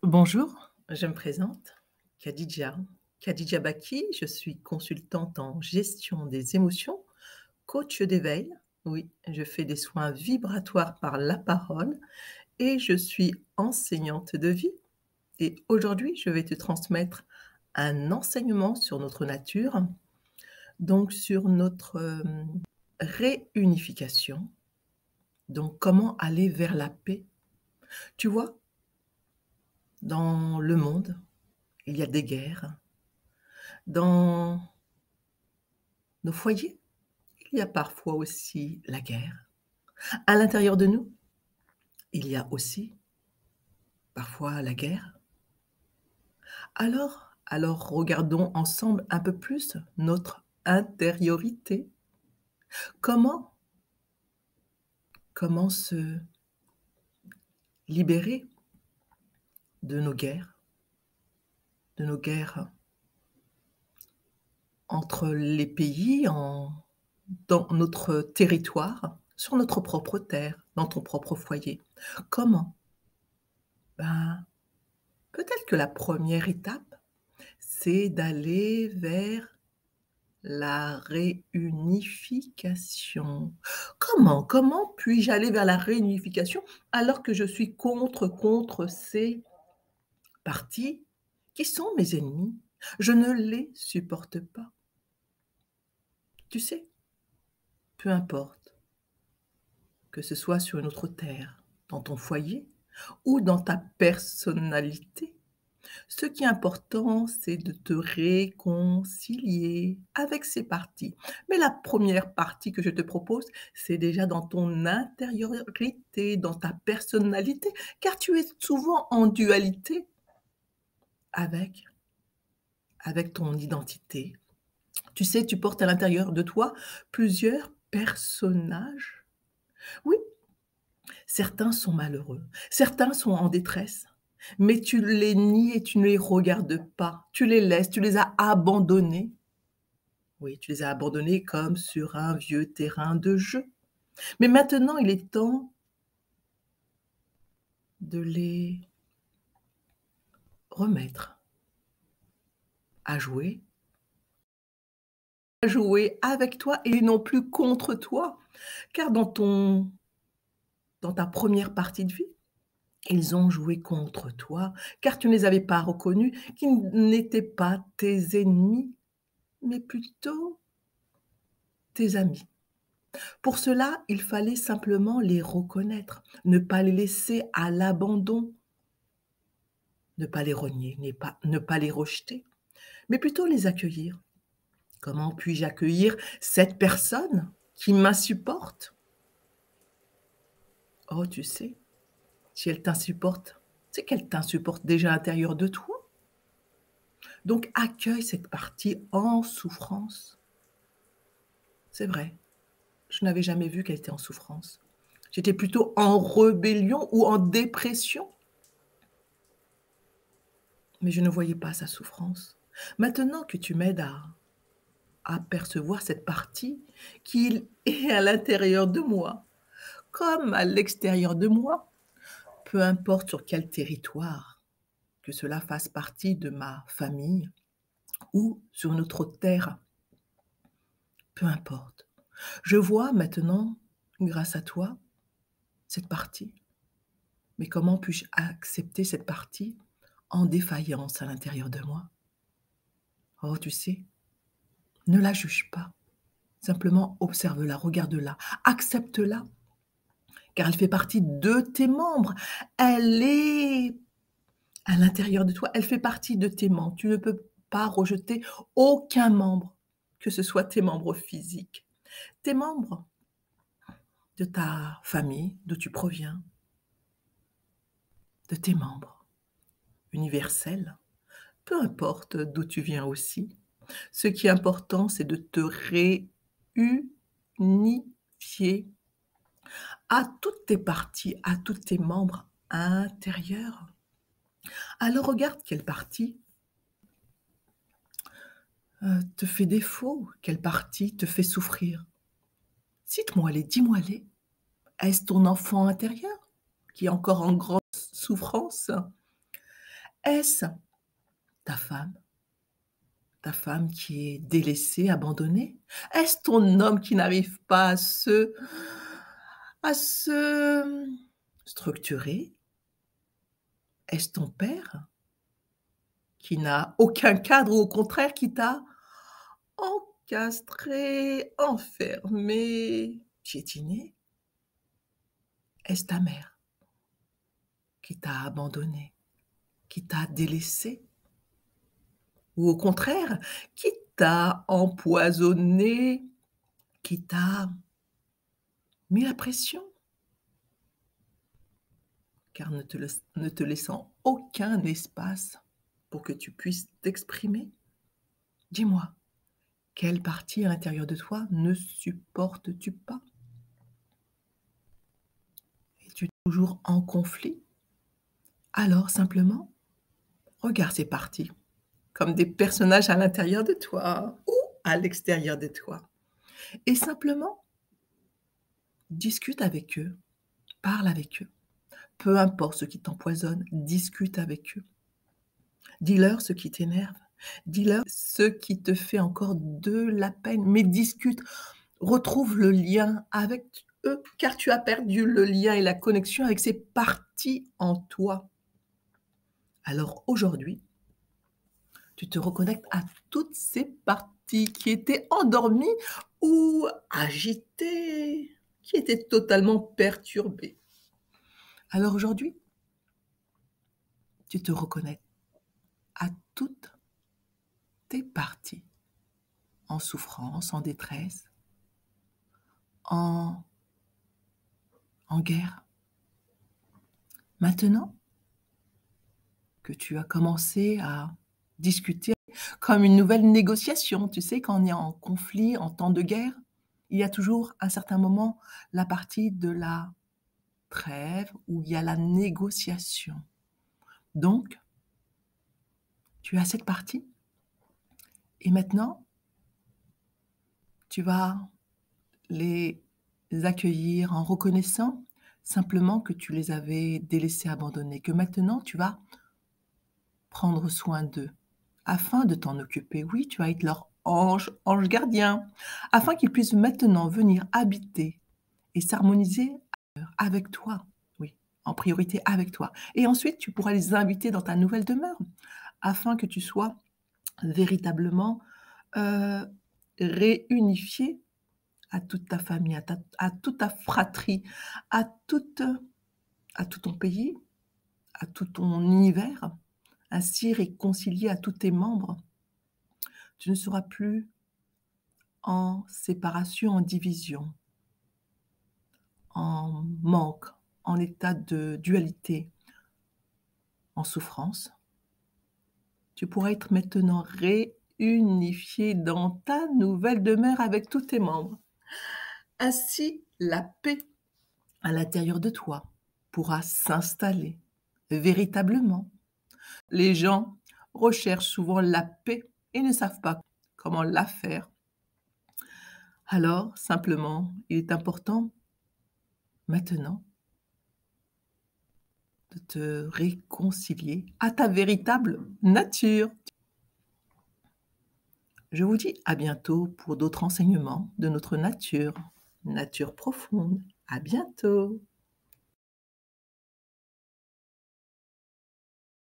Bonjour, je me présente, Khadija. Khadija Baki, je suis consultante en gestion des émotions, coach d'éveil. Oui, je fais des soins vibratoires par la parole et je suis enseignante de vie. Et aujourd'hui, je vais te transmettre un enseignement sur notre nature, donc sur notre réunification, donc comment aller vers la paix. Tu vois, dans le monde, il y a des guerres. Dans nos foyers, il y a parfois aussi la guerre. À l'intérieur de nous, il y a aussi parfois la guerre. Alors regardons ensemble un peu plus notre intériorité. Comment comment se libérer de nos guerres entre les pays, dans notre territoire, sur notre propre terre, dans ton propre foyer. Comment? Ben, peut-être que la première étape, c'est d'aller vers la réunification. Comment puis-je aller vers la réunification alors que je suis contre ces partis qui sont mes ennemis? Je ne les supporte pas. Tu sais, peu importe que ce soit sur une autre terre, dans ton foyer ou dans ta personnalité. Ce qui est important, c'est de te réconcilier avec ces parties. Mais la première partie que je te propose, c'est déjà dans ton intériorité, dans ta personnalité, car tu es souvent en dualité avec avec ton identité. Tu sais, tu portes à l'intérieur de toi plusieurs personnages. Oui, certains sont malheureux, certains sont en détresse, mais tu les nies et tu ne les regardes pas. Tu les laisses, tu les as abandonnés. Oui, tu les as abandonnés comme sur un vieux terrain de jeu. Mais maintenant, il est temps de les remettre à jouer avec toi et non plus contre toi. Car dans ta première partie de vie, ils ont joué contre toi, car tu ne les avais pas reconnus, qu'ils n'étaient pas tes ennemis, mais plutôt tes amis. Pour cela, il fallait simplement les reconnaître, ne pas les laisser à l'abandon, ne pas les renier, ne pas les rejeter, mais plutôt les accueillir. Comment puis-je accueillir cette personne qui m'insupporte? Oh, tu sais, si elle t'insupporte, c'est qu'elle t'insupporte déjà à l'intérieur de toi. Donc accueille cette partie en souffrance. C'est vrai, je n'avais jamais vu qu'elle était en souffrance. J'étais plutôt en rébellion ou en dépression. Mais je ne voyais pas sa souffrance. Maintenant que tu m'aides à percevoir cette partie qui est à l'intérieur de moi, comme à l'extérieur de moi, peu importe sur quel territoire, que cela fasse partie de ma famille ou sur une autre terre, peu importe. Je vois maintenant, grâce à toi, cette partie. Mais comment puis-je accepter cette partie en défaillance à l'intérieur de moi? Oh, tu sais, ne la juge pas. Simplement observe-la, regarde-la, accepte-la, car elle fait partie de tes membres. Elle est à l'intérieur de toi, elle fait partie de tes membres. Tu ne peux pas rejeter aucun membre, que ce soit tes membres physiques, tes membres de ta famille, d'où tu proviens, de tes membres universels, peu importe d'où tu viens aussi. Ce qui est important, c'est de te réunifier à toutes tes parties, à tous tes membres intérieurs. Alors regarde quelle partie te fait défaut, quelle partie te fait souffrir. Cite-moi-les, dis-moi-les. Est-ce ton enfant intérieur qui est encore en grande souffrance? Est-ce ta femme? Ta femme qui est délaissée, abandonnée? Est-ce ton homme qui n'arrive pas à se structurer? Est-ce ton père qui n'a aucun cadre ou au contraire qui t'a encastré, enfermé, piétiné? Est-ce ta mère qui t'a abandonné, qui t'a délaissé? Ou au contraire, qui t'a empoisonné, qui t'a mis la pression? Car ne te laissant aucun espace pour que tu puisses t'exprimer? Dis-moi, quelle partie à l'intérieur de toi ne supportes-tu pas? Es-tu toujours en conflit? Alors simplement, regarde ces parties comme des personnages à l'intérieur de toi ou à l'extérieur de toi et simplement discute avec eux, parle avec eux. Peu importe ce qui t'empoisonne, discute avec eux. Dis-leur ce qui t'énerve, dis-leur ce qui te fait encore de la peine, mais discute, retrouve le lien avec eux, car tu as perdu le lien et la connexion avec ces parties en toi. Alors aujourd'hui, tu te reconnectes à toutes ces parties qui étaient endormies ou agitées, qui étaient totalement perturbées. Alors aujourd'hui, tu te reconnectes à toutes tes parties en souffrance, en détresse, en guerre. Maintenant que tu as commencé à discuter comme une nouvelle négociation, tu sais, quand on est en conflit, en temps de guerre, il y a toujours à un certain moment la partie de la trêve où il y a la négociation. Donc, tu as cette partie et maintenant, tu vas les accueillir en reconnaissant simplement que tu les avais délaissés, abandonnés, que maintenant tu vas prendre soin d'eux, afin de t'en occuper. Oui, tu vas être leur ange gardien, afin qu'ils puissent maintenant venir habiter et s'harmoniser avec toi. Oui, en priorité avec toi. Et ensuite, tu pourras les inviter dans ta nouvelle demeure, afin que tu sois véritablement, heu, réunifié à toute ta famille, à toute ta fratrie, à toute, à tout ton pays, à tout ton univers, ainsi réconcilié à tous tes membres. Tu ne seras plus en séparation, en division, en manque, en état de dualité, en souffrance. Tu pourras être maintenant réunifié dans ta nouvelle demeure avec tous tes membres. Ainsi, la paix à l'intérieur de toi pourra s'installer véritablement. Les gens recherchent souvent la paix et ne savent pas comment la faire. Alors, simplement, il est important maintenant de te réconcilier à ta véritable nature. Je vous dis à bientôt pour d'autres enseignements de notre nature, nature profonde. À bientôt.